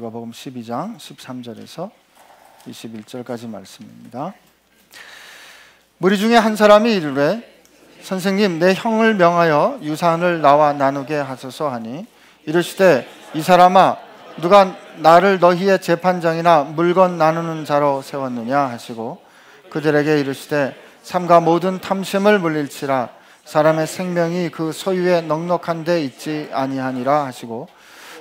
누가복음 12장 13절에서 21절까지 말씀입니다. 무리 중에 한 사람이 이르되 선생님, 내 형을 명하여 유산을 나와 나누게 하소서 하니 이르시되 이 사람아, 누가 나를 너희의 재판장이나 물건 나누는 자로 세웠느냐 하시고 그들에게 이르시되 삼가 모든 탐심을 물릴지라 사람의 생명이 그 소유에 넉넉한 데 있지 아니하니라 하시고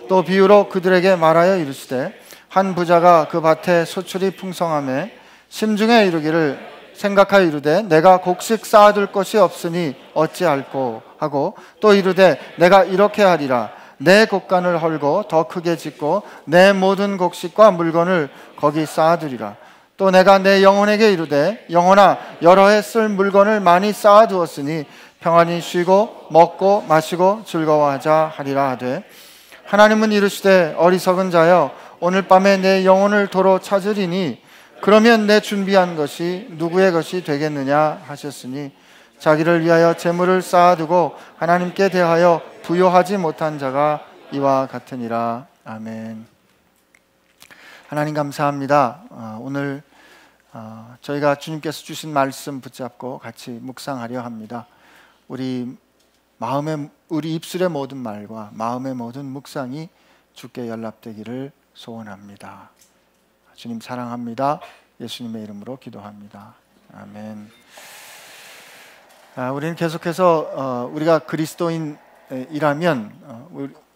또 비유로 그들에게 말하여 이르시되 한 부자가 그 밭에 소출이 풍성하매 심중에 이르기를 생각하여 이르되 내가 곡식 쌓아둘 것이 없으니 어찌할꼬 하고 또 이르되 내가 이렇게 하리라 내 곡간을 헐고 더 크게 짓고 내 모든 곡식과 물건을 거기 쌓아두리라. 또 내가 내 영혼에게 이르되 영혼아, 여러 해 쓸 물건을 많이 쌓아두었으니 평안히 쉬고 먹고 마시고 즐거워하자 하리라 하되 하나님은 이르시되 어리석은 자여, 오늘 밤에 내 영혼을 도로 찾으리니 그러면 내 준비한 것이 누구의 것이 되겠느냐 하셨으니 자기를 위하여 재물을 쌓아두고 하나님께 대하여 부요하지 못한 자가 이와 같으니라. 아멘. 하나님 감사합니다. 오늘 저희가 주님께서 주신 말씀 붙잡고 같이 묵상하려 합니다. 우리 입술의 모든 말과 마음의 모든 묵상이 주께 연락되기를 소원합니다. 주님 사랑합니다. 예수님의 이름으로 기도합니다. 아멘. 우리는 계속해서 우리가 그리스도인이라면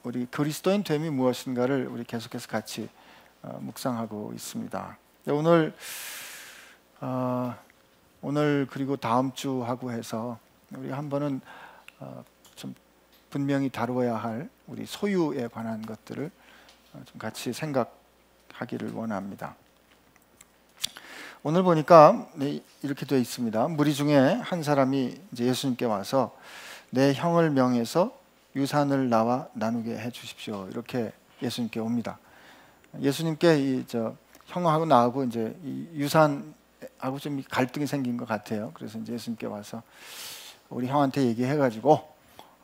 우리 그리스도인 됨이 무엇인가를 우리 계속해서 같이 묵상하고 있습니다. 오늘 그리고 다음 주 하고 해서 우리 한 번은 좀 분명히 다루어야 할 우리 소유에 관한 것들을 좀 같이 생각하기를 원합니다. 오늘 보니까 이렇게 되어 있습니다. 무리 중에 한 사람이 이제 예수님께 와서 내 형을 명해서 유산을 나와 나누게 해 주십시오. 이렇게 예수님께 옵니다. 예수님께 형하고 나하고 이제 이 유산하고 좀 갈등이 생긴 것 같아요. 그래서 이제 예수님께 와서 우리 형한테 얘기해가지고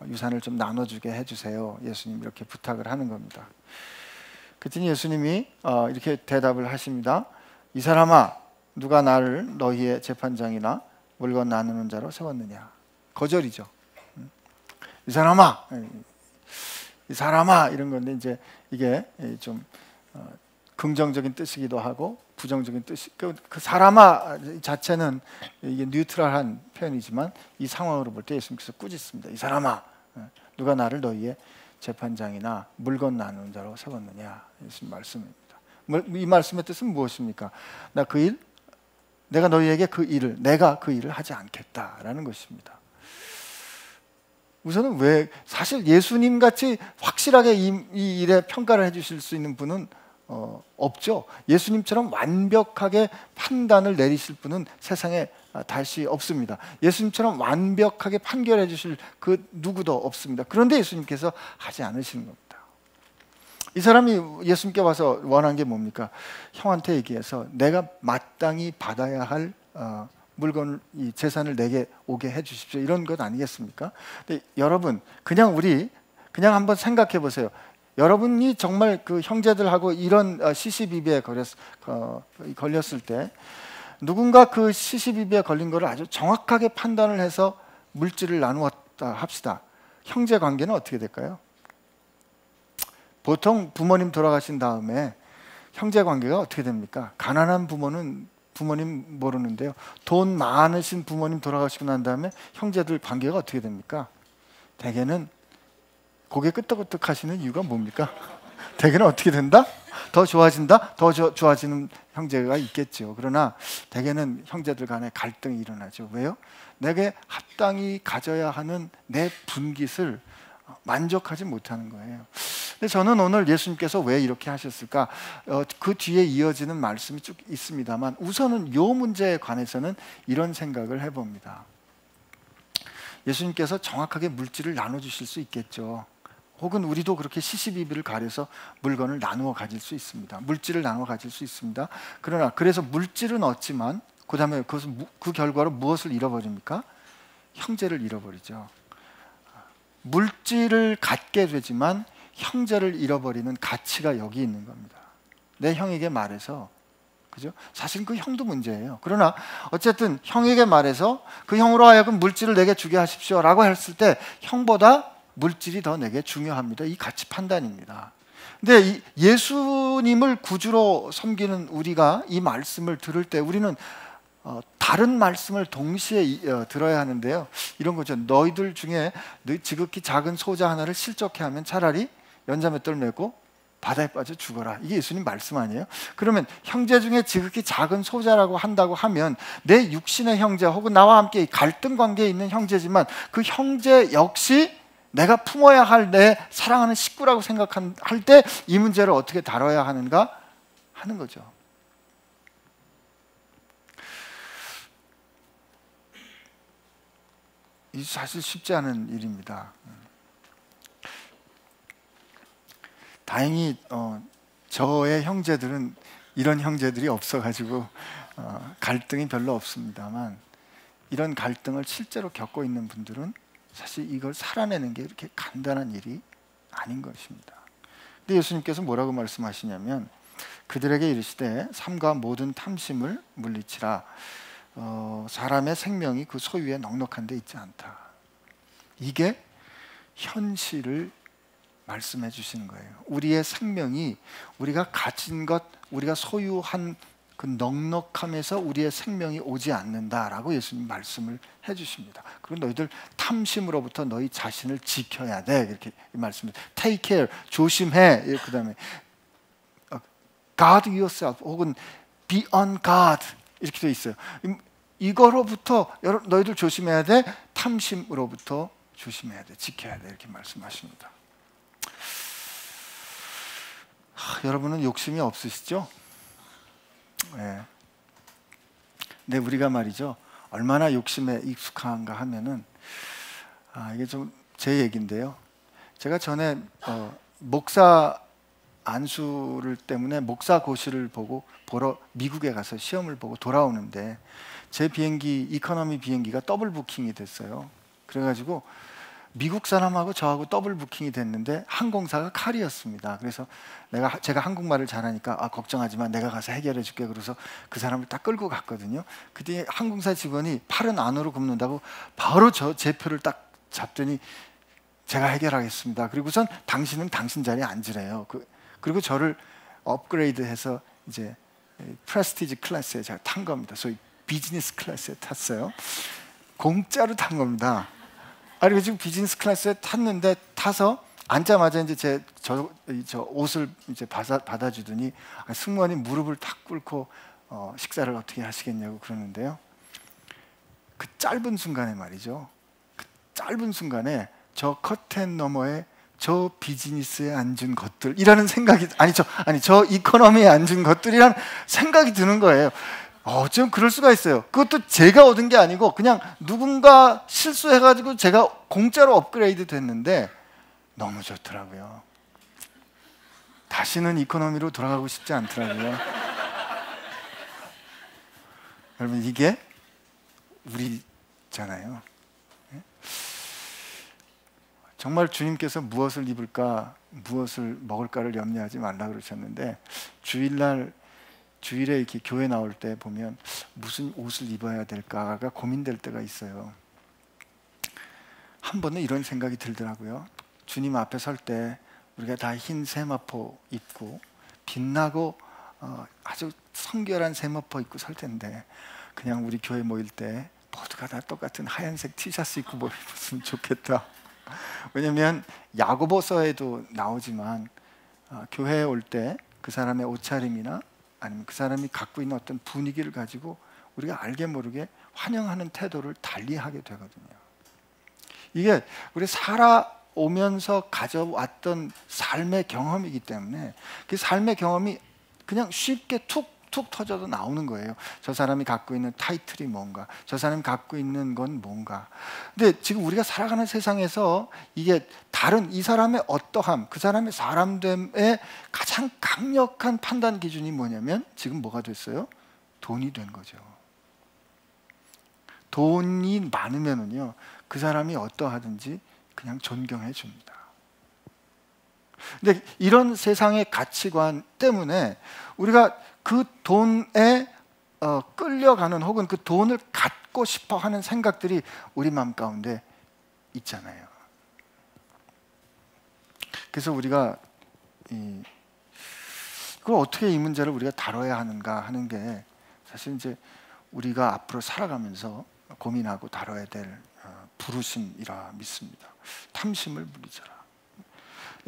유산을 좀 나눠주게 해주세요. 예수님 이렇게 부탁을 하는 겁니다. 그랬더니 예수님이 이렇게 대답을 하십니다. 이 사람아, 누가 나를 너희의 재판장이나 물건 나누는 자로 세웠느냐? 거절이죠. 이 사람아 이런 건데 이제 이게 좀 긍정적인 뜻이기도 하고 부정적인 뜻이 그 사람아 자체는 이게 뉴트럴한 표현이지만 이 상황으로 볼 때 예수님께서 꾸짖습니다. 이 사람아, 누가 나를 너희의 재판장이나 물건 나누는 자로 세웠느냐? 예수님 말씀입니다. 이 말씀의 뜻은 무엇입니까? 내가 너희에게 내가 그 일을 하지 않겠다라는 것입니다. 우선은 사실 예수님 같이 확실하게 이 일에 평가를 해주실 수 있는 분은 없죠. 예수님처럼 완벽하게 판단을 내리실 분은 세상에 다시 없습니다. 예수님처럼 완벽하게 판결해 주실 그 누구도 없습니다. 그런데 예수님께서 하지 않으시는 겁니다. 이 사람이 예수님께 와서 원한 게 뭡니까? 형한테 얘기해서 내가 마땅히 받아야 할 물건, 이 재산을 내게 오게 해 주십시오. 이런 것 아니겠습니까? 근데 여러분, 그냥 한번 생각해 보세요. 여러분이 정말 그 형제들하고 이런 시시비비에 걸렸을 때 누군가 그 시시비비에 걸린 거를 아주 정확하게 판단을 해서 물질을 나누었다 합시다. 형제 관계는 어떻게 될까요? 보통 부모님 돌아가신 다음에 형제 관계가 어떻게 됩니까? 가난한 부모님 모르는데요. 돈 많으신 부모님 돌아가시고 난 다음에 형제들 관계가 어떻게 됩니까? 대개는 고개 끄덕끄덕 하시는 이유가 뭡니까? 대개는 어떻게 된다? 더 좋아진다? 더 좋아지는 형제가 있겠죠. 그러나 대개는 형제들 간에 갈등이 일어나죠. 왜요? 내게 합당히 가져야 하는 내 분깃을 만족하지 못하는 거예요. 근데 저는 오늘 예수님께서 왜 이렇게 하셨을까? 그 뒤에 이어지는 말씀이 쭉 있습니다만 우선은 이 문제에 관해서는 이런 생각을 해봅니다. 예수님께서 정확하게 물질을 나눠주실 수 있겠죠. 혹은 우리도 그렇게 시시비비를 가려서 물건을 나누어 가질 수 있습니다. 물질을 나누어 가질 수 있습니다. 그러나 그래서 물질은 얻지만 그 다음에 그 결과로 무엇을 잃어버립니까? 형제를 잃어버리죠. 물질을 갖게 되지만 형제를 잃어버리는 가치가 여기 있는 겁니다. 내 형에게 말해서, 그죠? 사실 그 형도 문제예요. 그러나 어쨌든 형에게 말해서 그 형으로 하여금 물질을 내게 주게 하십시오라고 했을 때 형보다 물질이 더 내게 중요합니다. 이 가치 판단입니다. 근데 이 예수님을 구주로 섬기는 우리가 이 말씀을 들을 때 우리는 다른 말씀을 동시에 들어야 하는데요. 이런 거죠. 너희들 중에 지극히 작은 소자 하나를 실족해 하면 차라리 연자맷돌 메고 바다에 빠져 죽어라. 이게 예수님 말씀 아니에요? 그러면 형제 중에 지극히 작은 소자라고 한다고 하면 내 육신의 형제 혹은 나와 함께 갈등 관계에 있는 형제지만 그 형제 역시 내가 품어야 할 내 사랑하는 식구라고 생각할 때 이 문제를 어떻게 다뤄야 하는가 하는 거죠. 이 사실 쉽지 않은 일입니다. 다행히 저의 형제들은 이런 형제들이 없어가지고 갈등이 별로 없습니다만, 이런 갈등을 실제로 겪고 있는 분들은 사실 이걸 살아내는 게 이렇게 간단한 일이 아닌 것입니다. 근데 예수님께서 뭐라고 말씀하시냐면 그들에게 이르시되 삼가 모든 탐심을 물리치라. 사람의 생명이 그 소유에 넉넉한 데 있지 않다. 이게 현실을 말씀해 주시는 거예요. 우리의 생명이 우리가 가진 것, 우리가 소유한 그 넉넉함에서 우리의 생명이 오지 않는다라고 예수님 말씀을 해 주십니다. 그리고 너희들 탐심으로부터 너희 자신을 지켜야 돼. 이렇게 말씀을 take care, 조심해. 그다음에 guard yourself 혹은 be on guard 이렇게 돼 있어요. 이거로부터 너희들 조심해야 돼. 탐심으로부터 조심해야 돼. 지켜야 돼. 이렇게 말씀하십니다. 여러분은 욕심이 없으시죠? 네. 근데 우리가 말이죠, 얼마나 욕심에 익숙한가 하면은 이게 좀 제 얘기인데요. 제가 전에 목사 안수를 때문에 목사 고시를 보러 미국에 가서 시험을 보고 돌아오는데 제 비행기 이코노미 비행기가 더블 부킹이 됐어요. 그래가지고 미국 사람하고 저하고 더블 부킹이 됐는데 항공사가 칼이었습니다. 그래서 제가 한국말을 잘하니까 걱정하지 마, 내가 가서 해결해 줄게. 그래서 그 사람을 딱 끌고 갔거든요. 그때 항공사 직원이 팔은 안으로 굽는다고 바로 제 표를 딱 잡더니 제가 해결하겠습니다. 그리고선 당신은 당신 자리에 앉으래요. 그리고 저를 업그레이드해서 이제 프레스티지 클래스에 제가 탄 겁니다. 소위 비즈니스 클래스에 탔어요. 공짜로 탄 겁니다. 그리고 지금 비즈니스 클래스에 탔는데 타서 앉자마자 이제 저 옷을 이제 받아주더니 승무원이 무릎을 탁 꿇고 식사를 어떻게 하시겠냐고 그러는데요. 그 짧은 순간에 말이죠. 그 짧은 순간에 저 커튼 너머에 저 비즈니스에 앉은 것들이라는 생각이 저 이코노미에 앉은 것들이라는 생각이 드는 거예요. 좀 그럴 수가 있어요. 그것도 제가 얻은 게 아니고 그냥 누군가 실수해가지고 제가 공짜로 업그레이드 됐는데 너무 좋더라고요. 다시는 이코노미로 돌아가고 싶지 않더라고요. 여러분, 이게 우리잖아요. 정말 주님께서 무엇을 입을까, 무엇을 먹을까를 염려하지 말라 그러셨는데 주일에 이렇게 교회 나올 때 보면 무슨 옷을 입어야 될까가 고민될 때가 있어요. 한 번은 이런 생각이 들더라고요. 주님 앞에 설 때 우리가 다 흰 세마포 입고 빛나고 아주 성결한 세마포 입고 설 텐데 그냥 우리 교회 모일 때 모두가 다 똑같은 하얀색 티셔츠 입고 모이면 좋겠다. 왜냐하면 야고보서에도 나오지만 교회에 올 때 그 사람의 옷차림이나 아니면 그 사람이 갖고 있는 어떤 분위기를 가지고 우리가 알게 모르게 환영하는 태도를 달리하게 되거든요. 이게 우리 살아오면서 가져왔던 삶의 경험이기 때문에 그 삶의 경험이 그냥 쉽게 툭 터져도 나오는 거예요. 저 사람이 갖고 있는 타이틀이 뭔가, 저 사람이 갖고 있는 건 뭔가. 근데 지금 우리가 살아가는 세상에서 이게 다른 이 사람의 어떠함, 그 사람의 사람됨의 가장 강력한 판단 기준이 뭐냐면 지금 뭐가 됐어요? 돈이 된 거죠. 돈이 많으면은요 그 사람이 어떠하든지 그냥 존경해 줍니다. 근데 이런 세상의 가치관 때문에 우리가 그 돈에 끌려가는, 혹은 그 돈을 갖고 싶어 하는 생각들이 우리 마음 가운데 있잖아요. 그래서 우리가 그걸 어떻게 이 문제를 우리가 다뤄야 하는가 하는 게 사실 이제 우리가 앞으로 살아가면서 고민하고 다뤄야 될 부르심이라 믿습니다. 탐심을 물리쳐라.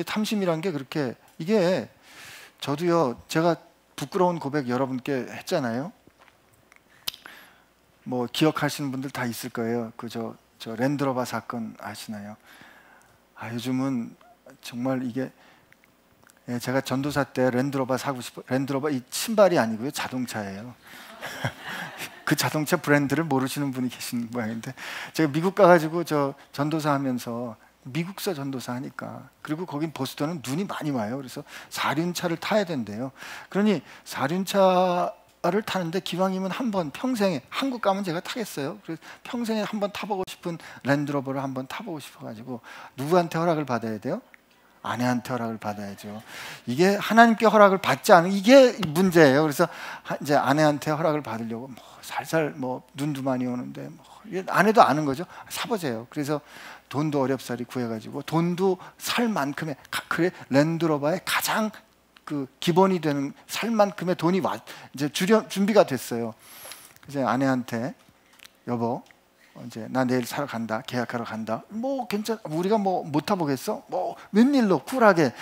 탐심이란 게 그렇게, 이게 저도요, 제가 부끄러운 고백 여러분께 했잖아요. 뭐 기억하시는 분들 다 있을 거예요. 저 랜드로버 사건 아시나요? 요즘은 정말 이게, 제가 전도사 때 랜드로버 사고 싶어, 랜드로버 이 신발이 아니고요, 자동차예요. 그 자동차 브랜드를 모르시는 분이 계신 모양인데, 제가 미국 가가지고 저 전도사 하면서, 미국서 전도사 하니까, 그리고 거긴 보스턴은 눈이 많이 와요. 그래서 사륜차를 타야 된대요. 그러니 사륜차를 타는데 기왕이면 한번 평생에, 한국 가면 제가 타겠어요. 그래서 평생에 한번 타보고 싶은 랜드로버를 한번 타보고 싶어가지고, 누구한테 허락을 받아야 돼요? 아내한테 허락을 받아야죠. 이게 하나님께 허락을 받지 않은, 이게 문제예요. 그래서 이제 아내한테 허락을 받으려고 뭐 살살 뭐 눈도 많이 오는데, 뭐 아내도 아는 거죠. 사보세요. 그래서 돈도 어렵사리 구해가지고, 돈도 살 만큼의, 그래 랜드로버의 가장 그 기본이 되는 살 만큼의 돈이 이제 준비가 됐어요. 그래서 아내한테, 여보, 이제 나 내일 사러 간다, 계약하러 간다. 뭐 괜찮, 우리가 뭐 못 타보겠어? 뭐 웬일로 쿨하게.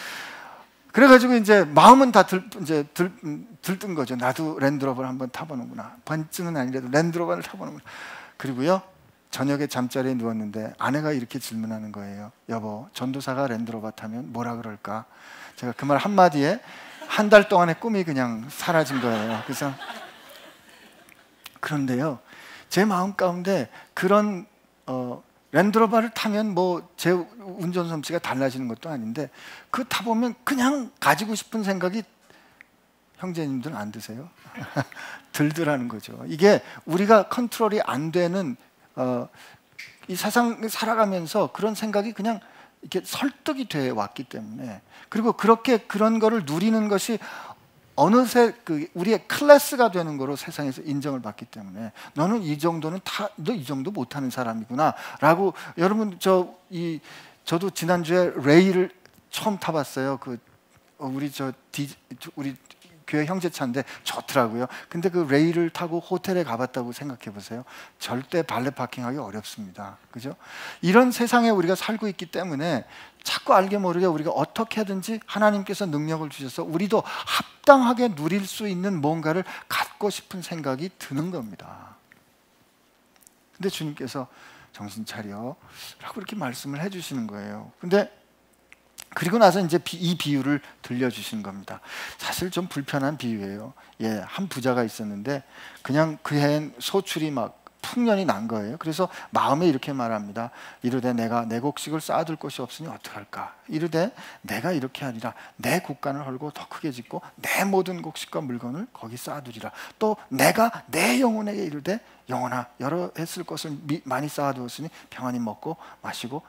그래가지고 이제 마음은 다 들뜬 거죠. 나도 랜드로버를 한번 타보는구나. 번쯤은 아니라도 랜드로버를 타보는구나. 그리고요, 저녁에 잠자리에 누웠는데 아내가 이렇게 질문하는 거예요. 여보, 전도사가 랜드로버 타면 뭐라 그럴까? 제가 그 말 한마디에 한 달 동안의 꿈이 그냥 사라진 거예요. 그래서 그런데요, 제 마음 가운데 그런 랜드로버를 타면 뭐 제 운전 솜씨가 달라지는 것도 아닌데, 그 타보면 그냥 가지고 싶은 생각이, 형제님들은 안 드세요? 들더라는 거죠. 이게 우리가 컨트롤이 안 되는, 이 세상 살아가면서 그런 생각이 그냥 이렇게 설득이 돼 왔기 때문에, 그리고 그렇게 그런 거를 누리는 것이 어느새 우리의 클래스가 되는 거로 세상에서 인정을 받기 때문에, 너는 이 정도는 너 이 정도 못하는 사람이구나 라고. 여러분, 저도 지난주에 레이를 처음 타봤어요. 우리 교회 형제차인데 좋더라고요. 근데 그 레이를 타고 호텔에 가봤다고 생각해 보세요. 절대 발레 파킹하기 어렵습니다. 그죠? 이런 세상에 우리가 살고 있기 때문에 자꾸 알게 모르게 우리가 어떻게 하든지 하나님께서 능력을 주셔서 우리도 합당하게 누릴 수 있는 뭔가를 갖고 싶은 생각이 드는 겁니다. 근데 주님께서 정신 차려 라고 이렇게 말씀을 해주시는 거예요. 근데 그리고 나서 이제 이 비유를 들려주신 겁니다. 사실 좀 불편한 비유예요. 한 부자가 있었는데 그냥 그 해엔 소출이 막 풍년이 난 거예요. 그래서 마음에 이렇게 말합니다. 이르되 내가 내 곡식을 쌓아둘 곳이 없으니 어떡할까? 이르되 내가 이렇게 하리라. 내 곡간을 헐고 더 크게 짓고 내 모든 곡식과 물건을 거기 쌓아두리라. 또 내가 내 영혼에게 이르되 영혼아, 여러 해 쓸 것을 많이 쌓아두었으니 평안히 먹고 마시고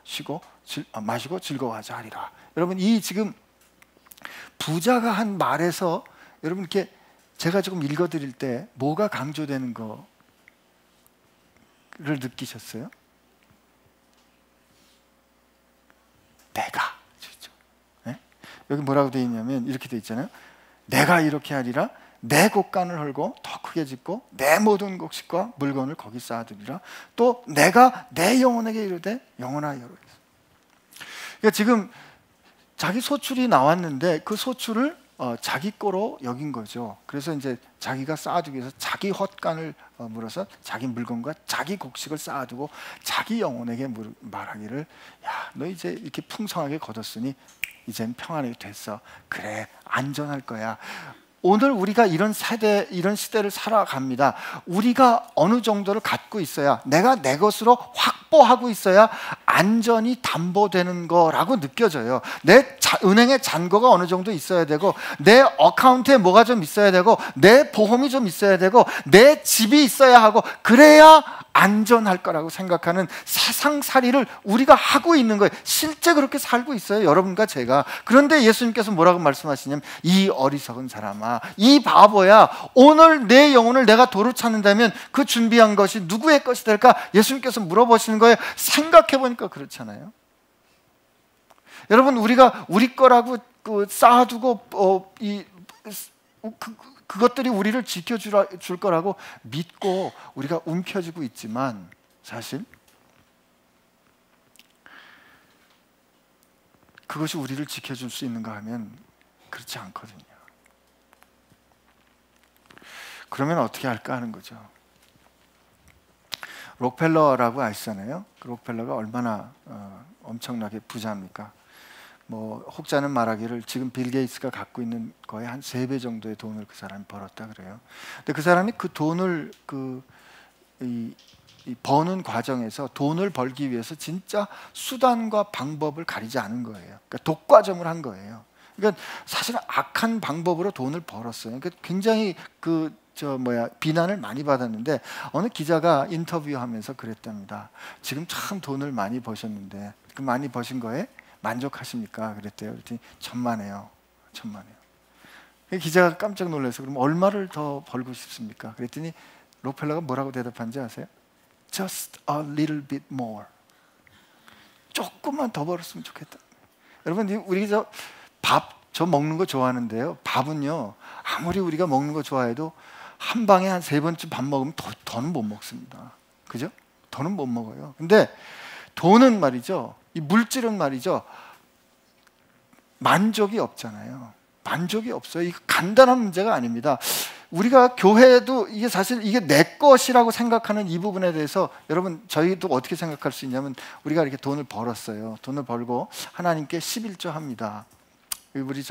마시고 즐거워하자 하리라. 여러분, 이 지금 부자가 한 말에서 여러분, 이렇게 제가 조금 읽어드릴 때 뭐가 강조되는 거를 느끼셨어요? 내가. 그렇죠? 네? 여기 뭐라고 되어 있냐면 이렇게 되어 있잖아요. 내가 이렇게 하리라. 내 곡간을 헐고 더 크게 짓고 내 모든 곡식과 물건을 거기 쌓아두리라. 또 내가 내 영혼에게 이르되 영혼아 여러. 그러니까 지금 자기 소출이 나왔는데 그 소출을 자기 거로 여긴 거죠. 그래서 이제 자기가 쌓아두기 위해서 자기 헛간을 물어서 자기 물건과 자기 곡식을 쌓아두고 자기 영혼에게 말하기를, 야, 너 이제 이렇게 풍성하게 거뒀으니 이젠 평안하게 됐어. 그래, 안전할 거야. 오늘 우리가 이런 시대를 살아갑니다. 우리가 어느 정도를 갖고 있어야, 내가 내 것으로 확보하고 있어야 안전이 담보되는 거라고 느껴져요. 내 은행에 잔고가 어느 정도 있어야 되고, 내 어카운트에 뭐가 좀 있어야 되고, 내 보험이 좀 있어야 되고, 내 집이 있어야 하고, 그래야 안전할 거라고 생각하는 세상살이를 우리가 하고 있는 거예요. 실제 그렇게 살고 있어요, 여러분과 제가. 그런데 예수님께서 뭐라고 말씀하시냐면, 이 어리석은 사람아, 이 바보야, 오늘 내 영혼을 내가 도로 찾는다면 그 준비한 것이 누구의 것이 될까? 예수님께서 물어보시는 거예요. 생각해 보니까 그렇잖아요. 여러분, 우리가 우리 거라고 쌓아두고 그것들이 우리를 지켜줄 거라고 믿고 우리가 움켜쥐고 있지만, 사실 그것이 우리를 지켜줄 수 있는가 하면 그렇지 않거든요. 그러면 어떻게 할까 하는 거죠. 록펠러라고 아시잖아요. 그 록펠러가 얼마나 엄청나게 부자입니까? 혹자는 말하기를 지금 빌 게이츠가 갖고 있는 거의 한 3배 정도의 돈을 그 사람이 벌었다 그래요. 근데 그 사람이 그 돈을 버는 과정에서, 돈을 벌기 위해서 진짜 수단과 방법을 가리지 않은 거예요. 그러니까 독과점을 한 거예요. 그러니까 사실 악한 방법으로 돈을 벌었어요. 그러니까 굉장히 비난을 많이 받았는데, 어느 기자가 인터뷰하면서 그랬답니다. 지금 참 돈을 많이 버셨는데 그 많이 버신 거에 만족하십니까? 그랬대요. 그랬더니 천만에요. 기자가 깜짝 놀라서, 그럼 얼마를 더 벌고 싶습니까? 그랬더니 록펠러가 뭐라고 대답한지 아세요? Just a little bit more. 조금만 더 벌었으면 좋겠다. 여러분, 우리 저 먹는 거 좋아하는데요. 밥은요, 아무리 우리가 먹는 거 좋아해도 한 방에 한 3번쯤 밥 먹으면 더는 못 먹습니다. 그죠? 더는 못 먹어요. 근데 돈은 말이죠, 이 물질은 말이죠, 만족이 없잖아요. 만족이 없어요. 이거 간단한 문제가 아닙니다. 우리가 교회도 이게 사실 이게 내 것이라고 생각하는 이 부분에 대해서, 여러분, 저희도 어떻게 생각할 수 있냐면, 우리가 이렇게 돈을 벌었어요. 돈을 벌고 하나님께 11조 합니다. 우리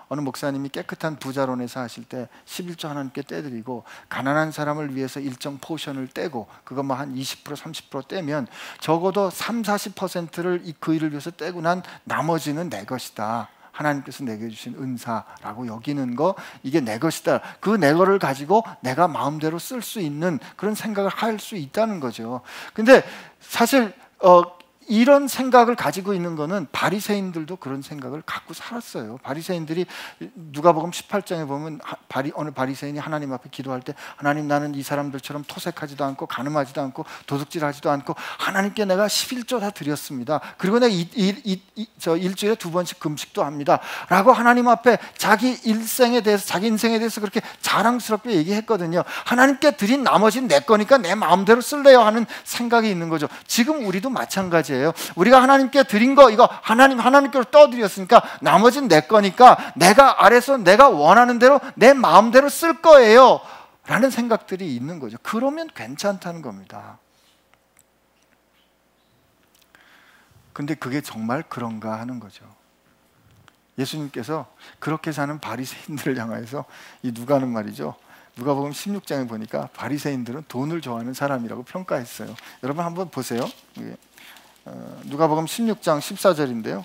어느 목사님이 깨끗한 부자론에서 하실 때 11조 하나님께 떼드리고, 가난한 사람을 위해서 일정 포션을 떼고, 그거 한 20% 30% 떼면 적어도 30-40%를 그 일을 위해서 떼고 난 나머지는 내 것이다. 하나님께서 내게 주신 은사라고 여기는 거, 이게 내 것이다. 그 내 거를 가지고 내가 마음대로 쓸 수 있는 그런 생각을 할 수 있다는 거죠. 근데 사실 이런 생각을 가지고 있는 거는 바리새인들도 그런 생각을 갖고 살았어요. 바리새인들이 누가복음 18장에 보면 어느 바리새인이 하나님 앞에 기도할 때, 하나님, 나는 이 사람들처럼 토색하지도 않고 가늠하지도 않고 도둑질하지도 않고 하나님께 내가 11조 다 드렸습니다. 그리고 내가 일주일에 2번씩 금식도 합니다 라고 하나님 앞에 자기 인생에 대해서 그렇게 자랑스럽게 얘기했거든요. 하나님께 드린 나머지는 내 거니까 내 마음대로 쓸래요 하는 생각이 있는 거죠. 지금 우리도 마찬가지예요. 우리가 하나님께 드린 거, 이거 하나님께로 떠드렸으니까 나머지는 내 거니까 내가 아래서 내가 원하는 대로 내 마음대로 쓸 거예요 라는 생각들이 있는 거죠. 그러면 괜찮다는 겁니다. 근데 그게 정말 그런가 하는 거죠. 예수님께서 그렇게 사는 바리새인들을 향해서, 이 누가는 말이죠, 누가복음 16장에 보니까 바리새인들은 돈을 좋아하는 사람이라고 평가했어요. 여러분 한번 보세요. 누가복음 16장 14절인데요.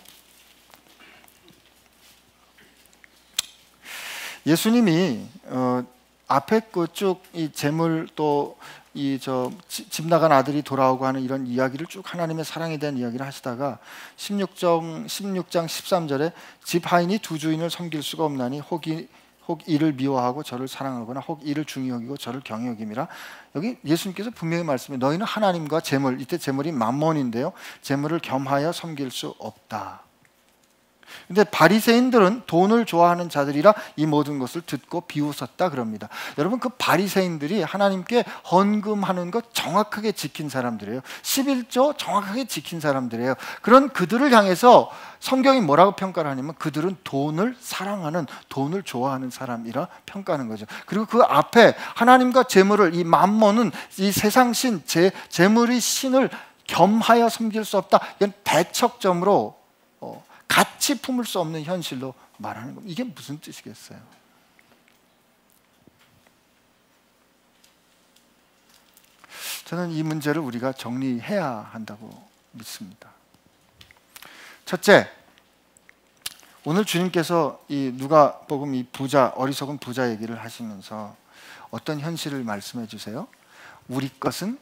예수님이 앞에 쭉 이 재물, 또 집 나간 아들이 돌아오고 하는 이런 이야기를 쭉, 하나님의 사랑에 대한 이야기를 하시다가 16장 13절에 집 하인이 두 주인을 섬길 수가 없나니 혹 이를 미워하고 저를 사랑하거나 혹 이를 중히 여기고 저를 경히 여김이라. 여기 예수님께서 분명히 말씀해, 너희는 하나님과 재물, 이때 재물이 만몬인데요, 재물을 겸하여 섬길 수 없다. 근데 바리새인들은 돈을 좋아하는 자들이라 이 모든 것을 듣고 비웃었다 그럽니다. 여러분, 그 바리새인들이 하나님께 헌금하는 것 정확하게 지킨 사람들이에요. 11조 정확하게 지킨 사람들이에요. 그런 그들을 향해서 성경이 뭐라고 평가를 하냐면, 그들은 돈을 사랑하는, 돈을 좋아하는 사람이라 평가하는 거죠. 그리고 그 앞에 하나님과 재물을, 이 만몬은 이 세상 신, 재물의 신을 겸하여 섬길 수 없다. 이건 대척점으로 같이 품을 수 없는 현실로 말하는 겁니다. 이게 무슨 뜻이겠어요? 저는 이 문제를 우리가 정리해야 한다고 믿습니다. 첫째, 오늘 주님께서 이 누가복음 이 어리석은 부자 얘기를 하시면서 어떤 현실을 말씀해 주세요? 우리 것은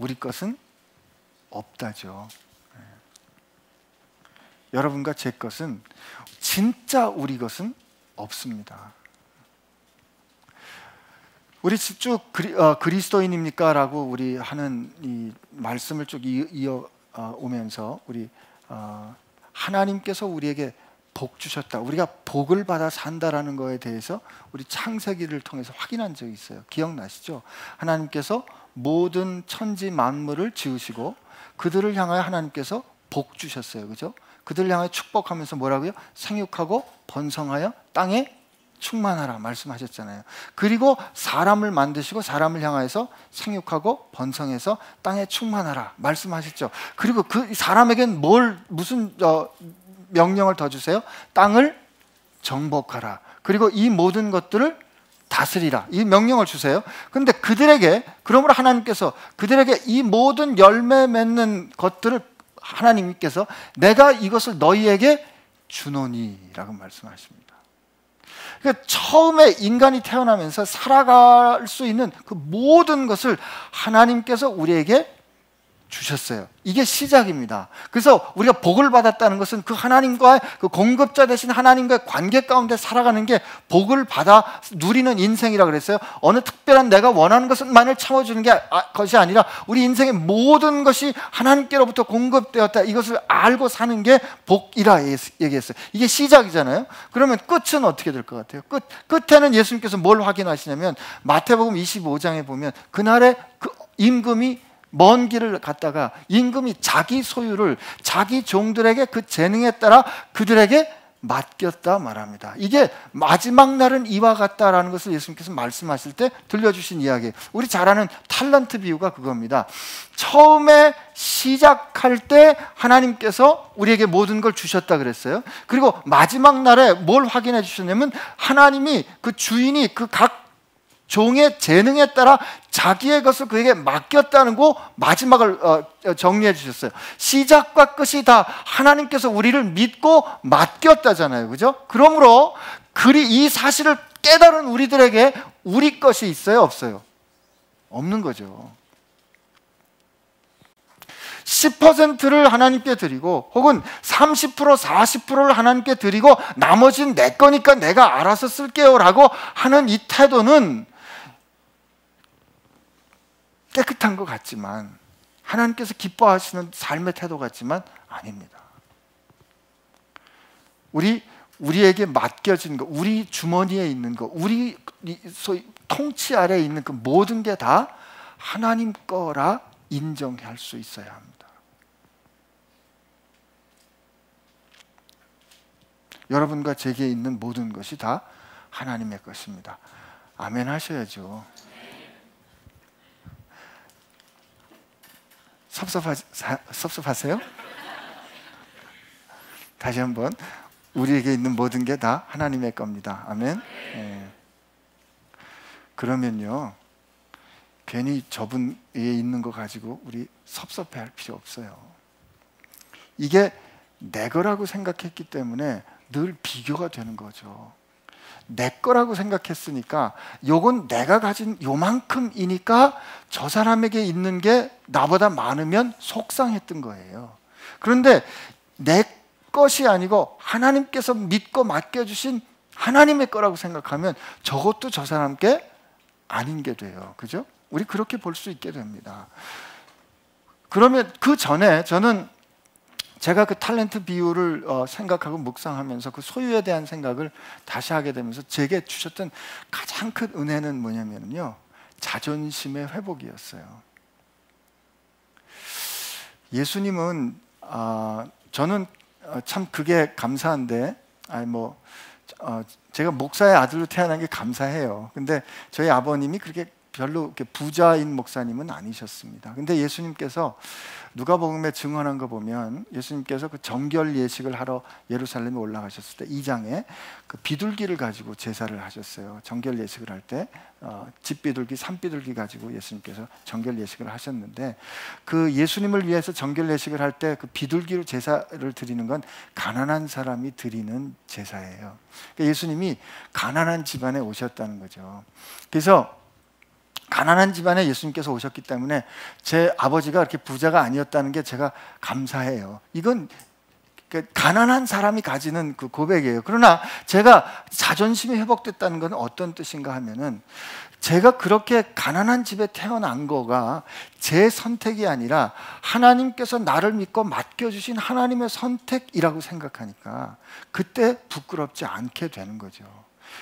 우리 것은 없다죠. 여러분과 제 것은, 진짜 우리 것은 없습니다. 우리 쭉 그리스도인입니까? 라고 우리 하는 이 말씀을 쭉 이어오면서 우리 하나님께서 우리에게 복 주셨다, 우리가 복을 받아 산다라는 거에 대해서 우리 창세기를 통해서 확인한 적이 있어요. 기억나시죠? 하나님께서 모든 천지 만물을 지으시고 그들을 향하여 하나님께서 복 주셨어요. 그죠? 그들을 향하여 축복하면서 뭐라고요? 생육하고 번성하여 땅에 충만하라 말씀하셨잖아요. 그리고 사람을 만드시고 사람을 향하여서 생육하고 번성해서 땅에 충만하라 말씀하셨죠. 그리고 그 사람에겐 무슨 명령을 더 주세요? 땅을 정복하라. 그리고 이 모든 것들을 다스리라. 이 명령을 주세요. 그런데 그러므로 하나님께서 그들에게 이 모든 열매 맺는 것들을 하나님께서 내가 이것을 너희에게 주노니라고 말씀하십니다. 그러니까 처음에 인간이 태어나면서 살아갈 수 있는 그 모든 것을 하나님께서 우리에게 주셨어요. 이게 시작입니다. 그래서 우리가 복을 받았다는 것은 그 하나님과의 그 공급자 되신 하나님과의 관계 가운데 살아가는 게 복을 받아 누리는 인생이라고 그랬어요. 어느 특별한 내가 원하는 것만을 참아주는 것이 아니라 우리 인생의 모든 것이 하나님께로부터 공급되었다, 이것을 알고 사는 게 복이라 얘기했어요. 이게 시작이잖아요. 그러면 끝은 어떻게 될 것 같아요? 끝에는 예수님께서 뭘 확인하시냐면 마태복음 25장에 보면 그날에 그 임금이 먼 길을 갔다가 임금이 자기 소유를 자기 종들에게 그 재능에 따라 그들에게 맡겼다 말합니다. 이게 마지막 날은 이와 같다라는 것을 예수님께서 말씀하실 때 들려주신 이야기. 우리 잘 아는 탤런트 비유가 그겁니다. 처음에 시작할 때 하나님께서 우리에게 모든 걸 주셨다 그랬어요. 그리고 마지막 날에 뭘 확인해 주셨냐면 하나님이 그 주인이 그 각 종의 재능에 따라 자기의 것을 그에게 맡겼다는 거 마지막을 정리해 주셨어요. 시작과 끝이 다 하나님께서 우리를 믿고 맡겼다잖아요. 그죠? 그러므로 이 사실을 깨달은 우리들에게 우리 것이 있어요? 없어요? 없는 거죠. 10%를 하나님께 드리고 혹은 30%, 40%를 하나님께 드리고 나머지는 내 거니까 내가 알아서 쓸게요 라고 하는 이 태도는 깨끗한 것 같지만, 하나님께서 기뻐하시는 삶의 태도 같지만 아닙니다. 우리에게 맡겨진 것, 우리 주머니에 있는 것, 우리 소위 통치 아래에 있는 그 모든 게 다 하나님 거라 인정할 수 있어야 합니다. 여러분과 제게 있는 모든 것이 다 하나님의 것입니다. 아멘 하셔야죠. 섭섭하세요? 다시 한번, 우리에게 있는 모든 게 다 하나님의 겁니다. 아멘. 네. 그러면요, 괜히 저분 위에 있는 거 가지고 우리 섭섭해할 필요 없어요. 이게 내 거라고 생각했기 때문에 늘 비교가 되는 거죠. 내 거라고 생각했으니까 요건 내가 가진 요만큼이니까 저 사람에게 있는 게 나보다 많으면 속상했던 거예요. 그런데 내 것이 아니고 하나님께서 믿고 맡겨주신 하나님의 거라고 생각하면 저것도 저 사람께 아닌 게 돼요. 그죠? 우리 그렇게 볼 수 있게 됩니다. 그러면 그 전에 저는 제가 그 탤런트 비유를 생각하고 묵상하면서 그 소유에 대한 생각을 다시 하게 되면서 제게 주셨던 가장 큰 은혜는 뭐냐면요, 자존심의 회복이었어요. 예수님은 저는 참 그게 감사한데, 제가 목사의 아들로 태어난 게 감사해요. 근데 저희 아버님이 그렇게 별로 이렇게 부자인 목사님은 아니셨습니다. 근데 예수님께서 누가복음에 증언한 거 보면 예수님께서 그 정결 예식을 하러 예루살렘에 올라가셨을 때 2장에 그 비둘기를 가지고 제사를 하셨어요. 정결 예식을 할 때 집비둘기, 산비둘기 가지고 예수님께서 정결 예식을 하셨는데, 그 예수님을 위해서 정결 예식을 할 때 그 비둘기로 제사를 드리는 건 가난한 사람이 드리는 제사예요. 그러니까 예수님이 가난한 집안에 오셨다는 거죠. 그래서 가난한 집안에 예수님께서 오셨기 때문에 제 아버지가 그렇게 부자가 아니었다는 게 제가 감사해요. 이건 가난한 사람이 가지는 그 고백이에요. 그러나 제가 자존심이 회복됐다는 건 어떤 뜻인가 하면은, 제가 그렇게 가난한 집에 태어난 거가 제 선택이 아니라 하나님께서 나를 믿고 맡겨주신 하나님의 선택이라고 생각하니까 그때 부끄럽지 않게 되는 거죠.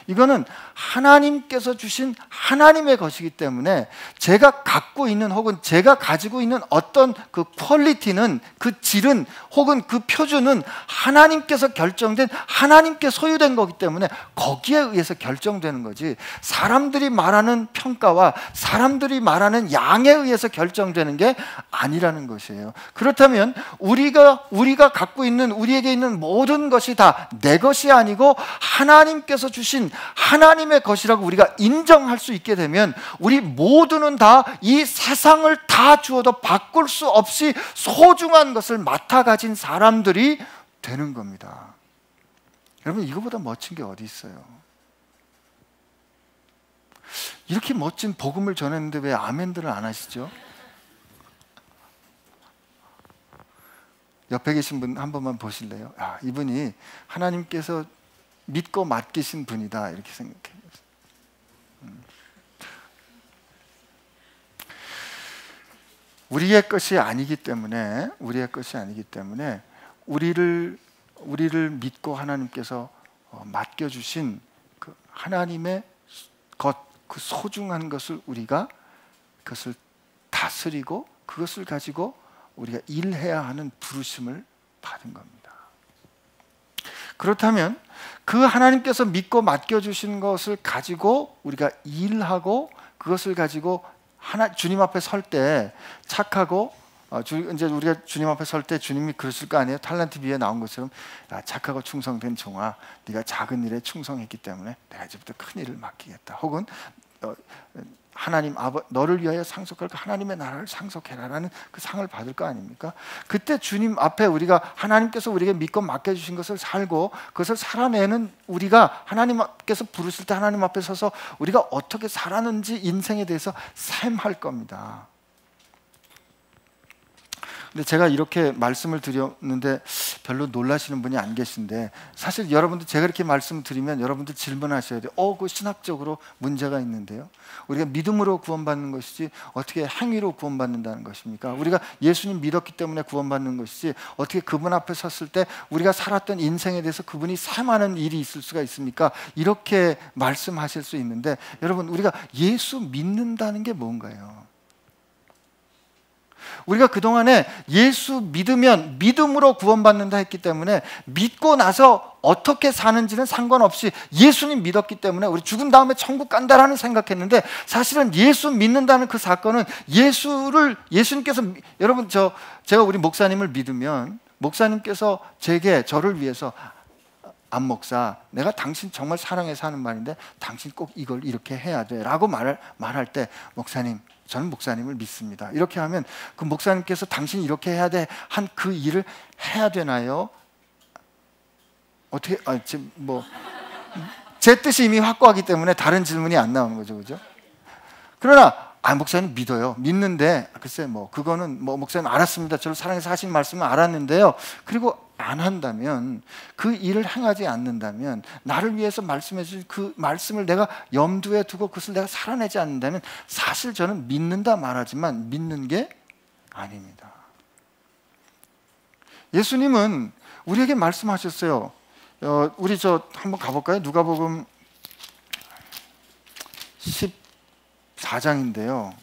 이거는 하나님께서 주신 하나님의 것이기 때문에 제가 갖고 있는 혹은 제가 가지고 있는 어떤 그 퀄리티는, 그 질은 혹은 그 표준은 하나님께서 결정된, 하나님께 소유된 거기 때문에 거기에 의해서 결정되는 거지, 사람들이 말하는 평가와 사람들이 말하는 양에 의해서 결정되는 게 아니라는 것이에요. 그렇다면 우리가 갖고 있는, 우리에게 있는 모든 것이 다 내 것이 아니고 하나님께서 주신 하나님의 것이라고 우리가 인정할 수 있게 되면, 우리 모두는 다 이 세상을 다 주어도 바꿀 수 없이 소중한 것을 맡아 가진 사람들이 되는 겁니다. 여러분, 이거보다 멋진 게 어디 있어요? 이렇게 멋진 복음을 전했는데 왜 아멘들을 안 하시죠? 옆에 계신 분 한 번만 보실래요? 이분이 하나님께서 믿고 맡기신 분이다, 이렇게 생각해요. 우리의 것이 아니기 때문에 우리를 믿고 하나님께서 맡겨주신 그 하나님의 것, 그 소중한 것을 우리가 그것을 다스리고 그것을 가지고 우리가 일해야 하는 부르심을 받은 겁니다. 그렇다면 그 하나님께서 믿고 맡겨주신 것을 가지고 우리가 일하고 그것을 가지고 주님 앞에 설 때 착하고, 이제 우리가 주님 앞에 설 때 주님이 그러실 거 아니에요? 탈란트 비에 나온 것처럼, 착하고 충성된 종아, 네가 작은 일에 충성했기 때문에 내가 이제부터 큰 일을 맡기겠다. 혹은 하나님 너를 위하여 상속할 하나님의 나라를 상속해라라는 그 상을 받을 거 아닙니까? 그때 주님 앞에 우리가 하나님께서 우리에게 믿고 맡겨주신 것을 살고 그것을 살아내는, 우리가 하나님께서 부르실 때 하나님 앞에 서서 우리가 어떻게 살았는지 인생에 대해서 샘할 겁니다. 근데 제가 이렇게 말씀을 드렸는데 별로 놀라시는 분이 안 계신데, 사실 여러분들 제가 이렇게 말씀을 드리면 여러분들 질문하셔야 돼요. 그 신학적으로 문제가 있는데요. 우리가 믿음으로 구원받는 것이지 어떻게 행위로 구원받는다는 것입니까? 우리가 예수님 믿었기 때문에 구원받는 것이지 어떻게 그분 앞에 섰을 때 우리가 살았던 인생에 대해서 그분이 샘하는 일이 있을 수가 있습니까? 이렇게 말씀하실 수 있는데, 여러분, 우리가 예수 믿는다는 게 뭔가요? 우리가 그동안에 예수 믿으면 믿음으로 구원받는다 했기 때문에 믿고 나서 어떻게 사는지는 상관없이 예수님 믿었기 때문에 우리 죽은 다음에 천국 간다라는 생각했는데, 사실은 예수 믿는다는 그 사건은 예수님께서, 여러분, 제가 우리 목사님을 믿으면 목사님께서 저를 위해서, 안 목사, 내가 당신 정말 사랑해서 하는 말인데 당신 꼭 이걸 이렇게 해야 돼 라고 말할 때, 목사님, 저는 목사님을 믿습니다, 이렇게 하면 그 목사님께서 당신이 이렇게 해야 돼 한 그 일을 해야 되나요? 어떻게, 제 뜻이 이미 확고하기 때문에 다른 질문이 안 나오는 거죠, 그죠? 그러나 목사님 믿어요, 믿는데 글쎄 그거는 목사님 알았습니다, 저를 사랑해서 하신 말씀은 알았는데요, 그리고 안 한다면, 그 일을 행하지 않는다면, 나를 위해서 말씀해 주신 그 말씀을 내가 염두에 두고 그것을 내가 살아내지 않는다면, 사실 저는 믿는다 말하지만 믿는 게 아닙니다. 예수님은 우리에게 말씀하셨어요. 우리 한번 가볼까요? 누가복음 14장인데요.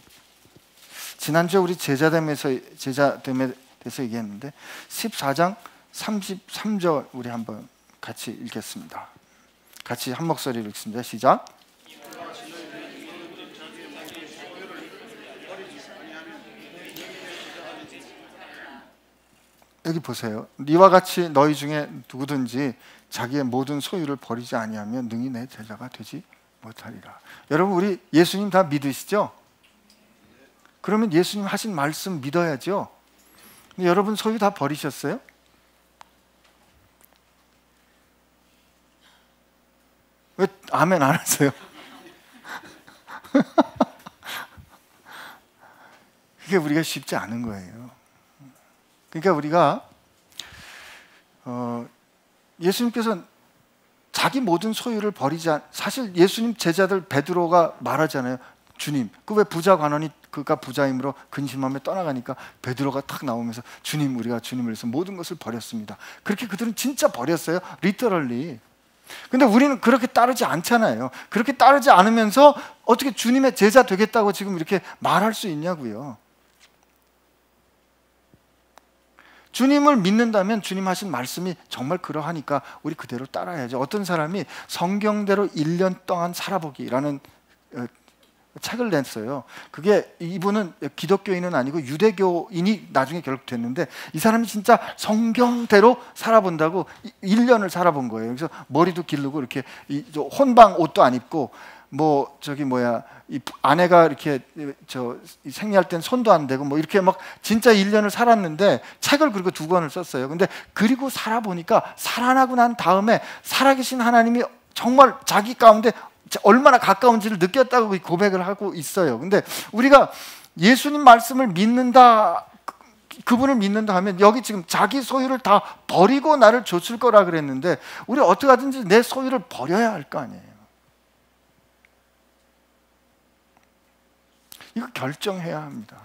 지난주에 우리 제자됨에 대해서 얘기했는데 14장 33절 우리 한번 같이 읽겠습니다. 같이 한 목소리로 읽습니다. 시작. 여기 보세요. 이와 같이 너희 중에 누구든지 자기의 모든 소유를 버리지 아니하면 능히 내 제자가 되지 못하리라. 여러분, 우리 예수님 다 믿으시죠? 그러면 예수님 하신 말씀 믿어야죠. 근데 여러분 소유 다 버리셨어요? 왜 아멘 안 하세요? 그게 우리가 쉽지 않은 거예요. 그러니까 우리가 예수님께서 자기 모든 소유를 버리지 사실 예수님 제자들 베드로가 말하잖아요. 주님, 그 왜 부자 관원이 그가 부자임으로 근심하며 떠나가니까 베드로가 탁 나오면서 주님, 우리가 주님을 위해서 모든 것을 버렸습니다. 그렇게 그들은 진짜 버렸어요. 리터럴리. 근데 우리는 그렇게 따르지 않잖아요. 그렇게 따르지 않으면서 어떻게 주님의 제자 되겠다고 지금 이렇게 말할 수 있냐고요. 주님을 믿는다면 주님 하신 말씀이 정말 그러하니까 우리 그대로 따라야죠. 어떤 사람이 성경대로 1년 동안 살아보기라는 책을 냈어요. 그게 이분은 기독교인은 아니고 유대교인이 나중에 결국 됐는데 이 사람이 진짜 성경대로 살아본다고 1년을 살아본 거예요. 그래서 머리도 기르고 이렇게 혼방 옷도 안 입고 뭐 저기 뭐야 이 아내가 이렇게 생리할 땐 손도 안 대고 뭐 이렇게 막 진짜 1년을 살았는데 책을 그리고 2권을 썼어요. 근데 그리고 살아보니까 살아나고 난 다음에 살아계신 하나님이 정말 자기 가운데 얼마나 가까운지를 느꼈다고 고백을 하고 있어요. 근데 우리가 예수님 말씀을 믿는다, 그분을 믿는다 하면 여기 지금 자기 소유를 다 버리고 나를 줬을 거라 그랬는데 우리 어떻게 하든지 내 소유를 버려야 할 거 아니에요. 이거 결정해야 합니다.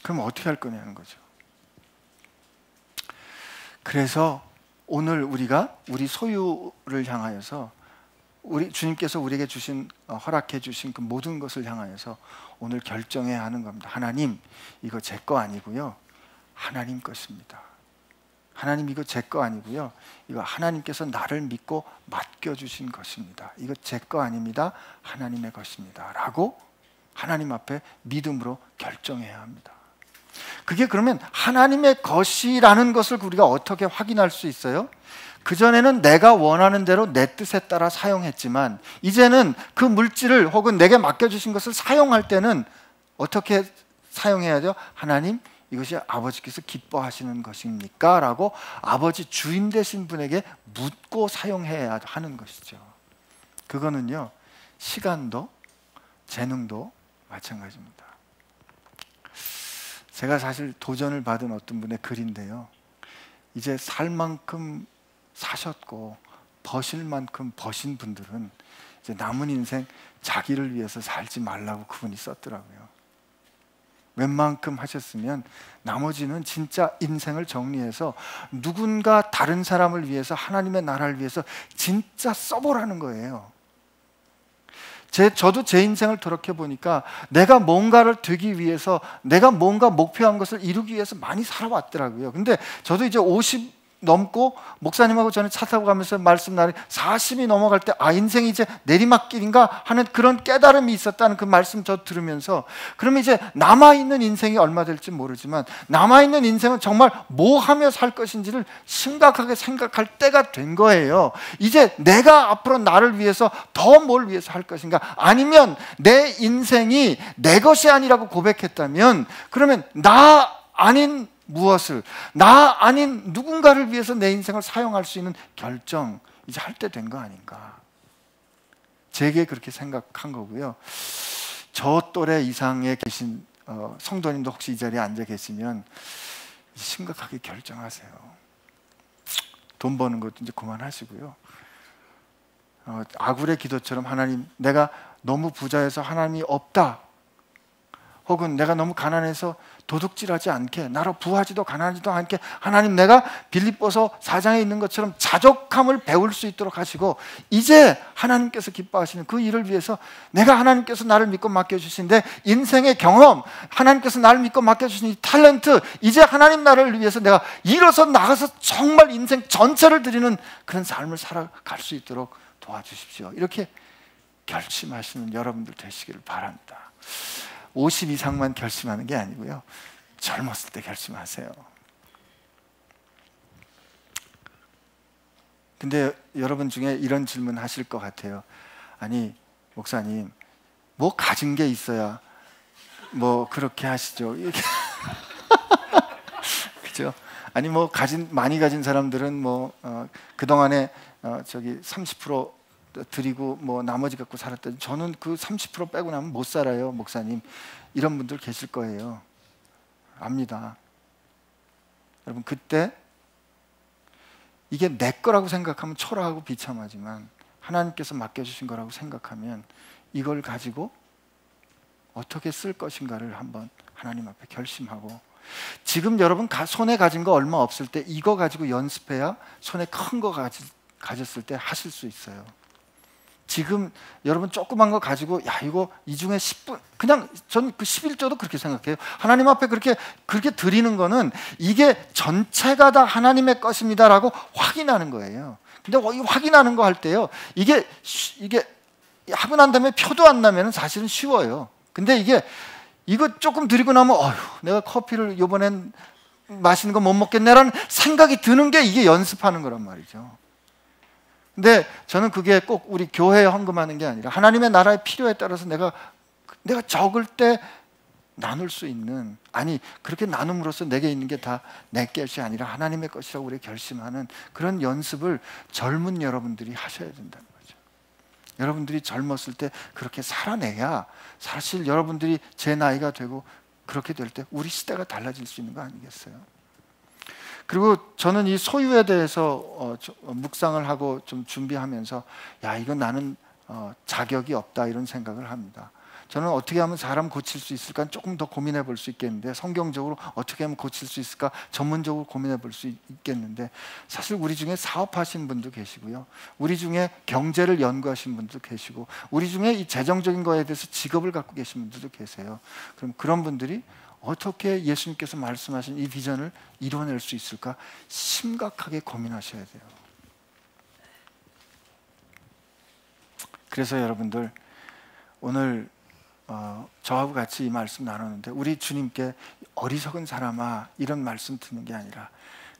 그럼 어떻게 할 거냐는 거죠. 그래서 오늘 우리가 우리 소유를 향하여서 우리 주님께서 우리에게 주신 허락해 주신 그 모든 것을 향하여서 오늘 결정해야 하는 겁니다. 하나님, 이거 제 거 아니고요. 하나님 것입니다. 하나님, 이거 제 거 아니고요. 이거 하나님께서 나를 믿고 맡겨주신 것입니다. 이거 제 거 아닙니다. 하나님의 것입니다. 라고 하나님 앞에 믿음으로 결정해야 합니다. 그게 그러면 하나님의 것이라는 것을 우리가 어떻게 확인할 수 있어요? 그전에는 내가 원하는 대로 내 뜻에 따라 사용했지만 이제는 그 물질을 혹은 내게 맡겨주신 것을 사용할 때는 어떻게 사용해야죠? 하나님, 이것이 아버지께서 기뻐하시는 것입니까? 라고 아버지 주인 되신 분에게 묻고 사용해야 하는 것이죠. 그거는요, 시간도 재능도 마찬가지입니다. 제가 사실 도전을 받은 어떤 분의 글인데요, 이제 살 만큼 사셨고 버실 만큼 버신 분들은 이제 남은 인생 자기를 위해서 살지 말라고 그분이 썼더라고요. 웬만큼 하셨으면 나머지는 진짜 인생을 정리해서 누군가 다른 사람을 위해서, 하나님의 나라를 위해서 진짜 써보라는 거예요. 저도 제 인생을 돌이켜보니까 내가 뭔가를 되기 위해서, 내가 뭔가 목표한 것을 이루기 위해서 많이 살아왔더라고요. 근데 저도 이제 50 넘고 목사님하고 저는 차 타고 가면서 말씀 나누 40이 넘어갈 때 인생이 이제 내리막길인가 하는 그런 깨달음이 있었다는 그 말씀 저 들으면서, 그러면 이제 남아있는 인생이 얼마 될지 모르지만 남아있는 인생은 정말 뭐 하며 살 것인지를 심각하게 생각할 때가 된 거예요. 이제 내가 앞으로 나를 위해서 더 뭘 위해서 할 것인가, 아니면 내 인생이 내 것이 아니라고 고백했다면 그러면 나 아닌 무엇을, 나 아닌 누군가를 위해서 내 인생을 사용할 수 있는 결정 이제 할 때 된 거 아닌가, 제게 그렇게 생각한 거고요. 저 또래 이상에 계신 성도님도 혹시 이 자리에 앉아 계시면 심각하게 결정하세요. 돈 버는 것도 이제 그만하시고요. 아굴의 기도처럼 하나님, 내가 너무 부자여서 하나님이 없다, 혹은 내가 너무 가난해서 도둑질하지 않게, 나로 부하지도 가난하지도 않게 하나님, 내가 빌립보서 4장에 있는 것처럼 자족함을 배울 수 있도록 하시고, 이제 하나님께서 기뻐하시는 그 일을 위해서 내가 하나님께서 나를 믿고 맡겨주신데 인생의 경험, 하나님께서 나를 믿고 맡겨주신 이 탤런트, 이제 하나님 나라를 위해서 내가 일어서 나가서 정말 인생 전체를 드리는 그런 삶을 살아갈 수 있도록 도와주십시오. 이렇게 결심하시는 여러분들 되시기를 바랍니다. 50 이상만 결심하는 게 아니고요, 젊었을 때 결심하세요. 근데 여러분 중에 이런 질문 하실 것 같아요. 아니 목사님, 뭐 가진 게 있어야 뭐 그렇게 하시죠. 그죠? 아니 뭐 많이 가진 사람들은 뭐 그동안에 저기 30% 드리고 뭐 나머지 갖고 살았더니 저는 그 30% 빼고 나면 못 살아요, 목사님. 이런 분들 계실 거예요. 압니다. 여러분, 그때 이게 내 거라고 생각하면 초라하고 비참하지만 하나님께서 맡겨주신 거라고 생각하면 이걸 가지고 어떻게 쓸 것인가를 한번 하나님 앞에 결심하고, 지금 여러분 손에 가진 거 얼마 없을 때 이거 가지고 연습해야 손에 큰 거 가졌을 때 하실 수 있어요. 지금 여러분 조그만 거 가지고 이거 이 중에 10분, 그냥 전 그 11조도 그렇게 생각해요. 하나님 앞에 그렇게 드리는 거는 이게 전체가 다 하나님의 것입니다라고 확인하는 거예요. 근데 이 확인하는 거 할 때요, 이게 하고 난 다음에 표도 안 나면 사실은 쉬워요. 근데 이거 조금 드리고 나면 내가 커피를 이번엔 마시는 거 못 먹겠네라는 생각이 드는 게 이게 연습하는 거란 말이죠. 근데 저는 그게 꼭 우리 교회에 헌금하는 게 아니라 하나님의 나라의 필요에 따라서 내가 적을 때 나눌 수 있는, 아니 그렇게 나눔으로써 내게 있는 게 다 내 것이 아니라 하나님의 것이라고 우리 결심하는 그런 연습을 젊은 여러분들이 하셔야 된다는 거죠. 여러분들이 젊었을 때 그렇게 살아내야 사실 여러분들이 제 나이가 되고 그렇게 될 때 우리 시대가 달라질 수 있는 거 아니겠어요? 그리고 저는 이 소유에 대해서 묵상을 하고 좀 준비하면서 이건 나는 자격이 없다 이런 생각을 합니다. 저는 어떻게 하면 사람 고칠 수 있을까 조금 더 고민해 볼 수 있겠는데, 성경적으로 어떻게 하면 고칠 수 있을까 전문적으로 고민해 볼 수 있겠는데, 사실 우리 중에 사업하시는 분도 계시고요, 우리 중에 경제를 연구하시는 분도 계시고, 우리 중에 이 재정적인 거에 대해서 직업을 갖고 계신 분들도 계세요. 그럼 그런 분들이 어떻게 예수님께서 말씀하신 이 비전을 이뤄낼 수 있을까 심각하게 고민하셔야 돼요. 그래서 여러분들 오늘 저하고 같이 이 말씀 나누는데, 우리 주님께 어리석은 사람아 이런 말씀 듣는 게 아니라,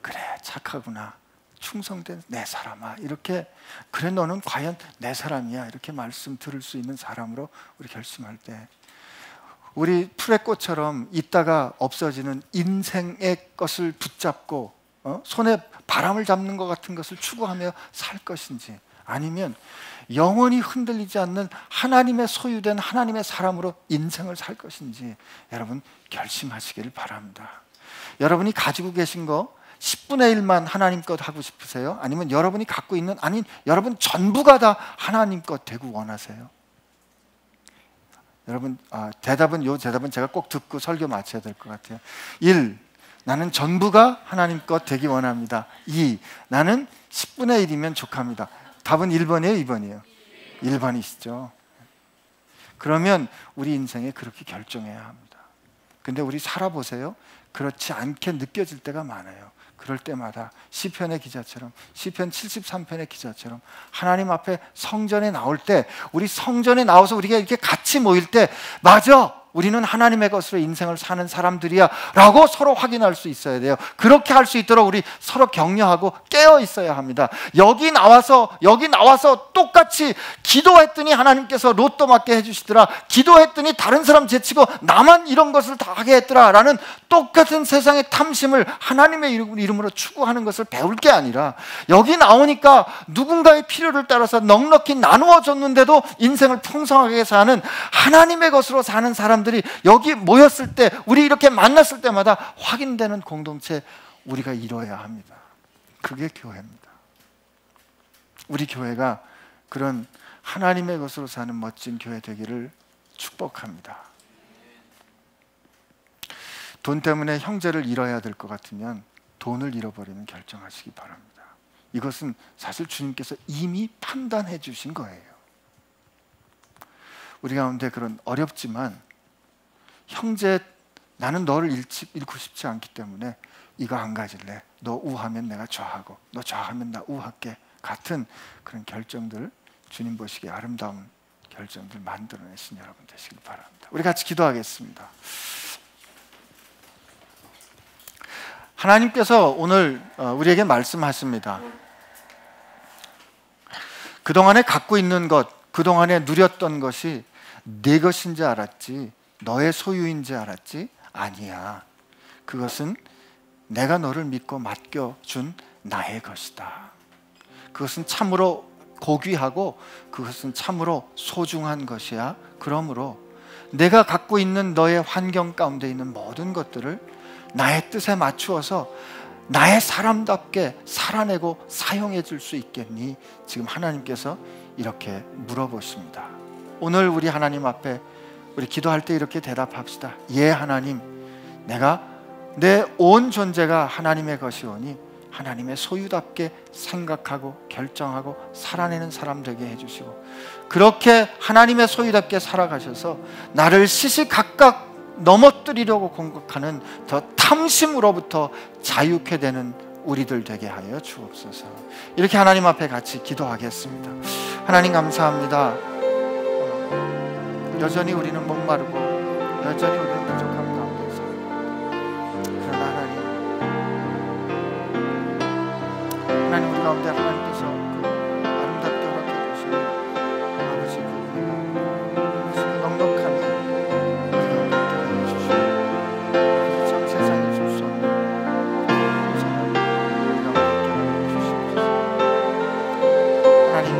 그래 착하구나, 충성된 내 사람아, 이렇게, 그래 너는 과연 내 사람이야, 이렇게 말씀 들을 수 있는 사람으로 우리 결심할 때, 우리 풀의 꽃처럼 있다가 없어지는 인생의 것을 붙잡고 손에 바람을 잡는 것 같은 것을 추구하며 살 것인지, 아니면 영원히 흔들리지 않는 하나님의 소유된 하나님의 사람으로 인생을 살 것인지 여러분 결심하시기를 바랍니다. 여러분이 가지고 계신 거 10분의 1만 하나님 것 하고 싶으세요? 아니면 여러분이 갖고 있는, 아니 여러분 전부가 다 하나님 것 되고 원하세요? 여러분 대답은 제가 꼭 듣고 설교 마쳐야 될 것 같아요. 1. 나는 전부가 하나님 것 되기 원합니다. 2. 나는 10분의 1이면 족합니다. 답은 1번이에요, 2번이에요? 1번이시죠. 그러면 우리 인생에 그렇게 결정해야 합니다. 근데 우리 살아보세요. 그렇지 않게 느껴질 때가 많아요. 그럴 때마다 시편의 기자처럼, 시편 73편의 기자처럼 하나님 앞에 성전에 나올 때, 우리 성전에 나와서 우리가 이렇게 같이 모일 때, 맞아, 우리는 하나님의 것으로 인생을 사는 사람들이야 라고 서로 확인할 수 있어야 돼요. 그렇게 할 수 있도록 우리 서로 격려하고 깨어 있어야 합니다. 여기 나와서 똑같이 기도했더니 하나님께서 로또 맞게 해주시더라, 기도했더니 다른 사람 제치고 나만 이런 것을 다 하게 했더라 라는 똑같은 세상의 탐심을 하나님의 이름으로 추구하는 것을 배울 게 아니라, 여기 나오니까 누군가의 필요를 따라서 넉넉히 나누어 줬는데도 인생을 풍성하게 사는 하나님의 것으로 사는 사람들이 여기 모였을 때, 우리 이렇게 만났을 때마다 확인되는 공동체 우리가 이뤄야 합니다. 그게 교회입니다. 우리 교회가 그런 하나님의 것으로 사는 멋진 교회 되기를 축복합니다. 돈 때문에 형제를 잃어야 될 것 같으면 돈을 잃어버리는 결정하시기 바랍니다. 이것은 사실 주님께서 이미 판단해 주신 거예요. 우리 가운데 그런 어렵지만, 형제 나는 너를 잃고 싶지 않기 때문에 이거 안 가질래, 너 우하면 내가 좌하고 너 좌하면 나 우할게, 같은 그런 결정들, 주님 보시기에 아름다운 결정들 만들어내신 여러분 되시길 바랍니다. 우리 같이 기도하겠습니다. 하나님께서 오늘 우리에게 말씀하십니다. 그동안에 갖고 있는 것, 그동안에 누렸던 것이 네 것인지 알았지, 너의 소유인지 알았지? 아니야. 그것은 내가 너를 믿고 맡겨준 나의 것이다. 그것은 참으로 고귀하고 그것은 참으로 소중한 것이야. 그러므로 내가 갖고 있는 너의 환경 가운데 있는 모든 것들을 나의 뜻에 맞추어서 나의 사람답게 살아내고 사용해 줄 수 있겠니? 지금 하나님께서 이렇게 물어보십니다. 오늘 우리 하나님 앞에 우리 기도할 때 이렇게 대답합시다. 예, 하나님, 내가 내 온 존재가 하나님의 것이오니 하나님의 소유답게 생각하고 결정하고 살아내는 사람 되게 해주시고, 그렇게 하나님의 소유답게 살아가셔서 나를 시시각각 넘어뜨리려고 공격하는 저 탐심으로부터 자유케 되는 우리들 되게 하여 주옵소서. 이렇게 하나님 앞에 같이 기도하겠습니다. 하나님 감사합니다. 여전히 우리는 목마르고 여전히 우리는 부족한 가운데 살아갑니다. 그러나 하나님 우리 가운데 하나님께서 그 아름답게 허락해 주시는 아버지 그 은혜가 넉넉함이 우리 가운데 하여 주시고, 그래서 참 세상에 줄 수 없는 사랑을 우리 가운데 하여 주시옵소서. 하나님,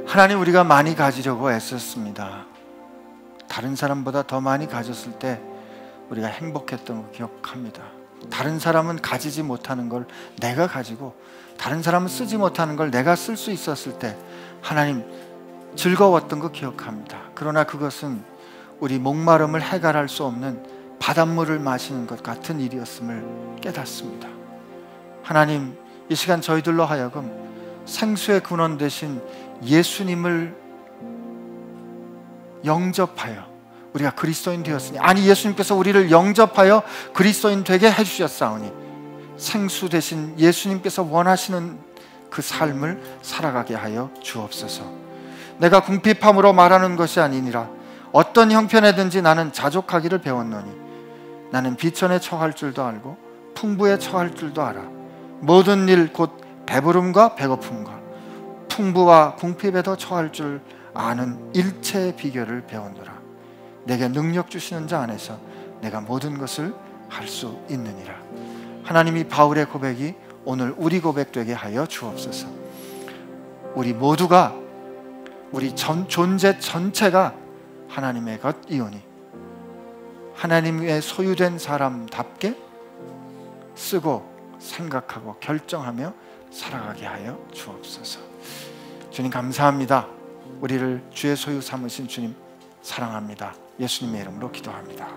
하나님 우리가 많이 가지려고 애썼습니다. 다른 사람보다 더 많이 가졌을 때 우리가 행복했던 거 기억합니다. 다른 사람은 가지지 못하는 걸 내가 가지고 다른 사람은 쓰지 못하는 걸 내가 쓸 수 있었을 때 하나님 즐거웠던 거 기억합니다. 그러나 그것은 우리 목마름을 해결할 수 없는 바닷물을 마시는 것 같은 일이었음을 깨닫습니다. 하나님, 이 시간 저희들로 하여금 생수의 근원 되신 예수님을 영접하여 우리가 그리스도인 되었으니, 아니 예수님께서 우리를 영접하여 그리스도인 되게 해주셨사오니 생수 되신 예수님께서 원하시는 그 삶을 살아가게 하여 주옵소서. 내가 궁핍함으로 말하는 것이 아니니라 어떤 형편에든지 나는 자족하기를 배웠노니 나는 비천에 처할 줄도 알고 풍부에 처할 줄도 알아. 모든 일 곧 배부름과 배고픔과 풍부와 궁핍에도 처할 줄 아는 일체의 비결을 배웠노라. 내게 능력 주시는 자 안에서 내가 모든 것을 할 수 있느니라. 하나님이 바울의 고백이 오늘 우리 고백 되게 하여 주옵소서. 우리 모두가 우리 존재 전체가 하나님의 것이오니 하나님의 소유된 사람답게 쓰고 생각하고 결정하며 살아가게 하여 주옵소서. 주님 감사합니다. 우리를 주의 소유 삼으신 주님 사랑합니다. 예수님의 이름으로 기도합니다.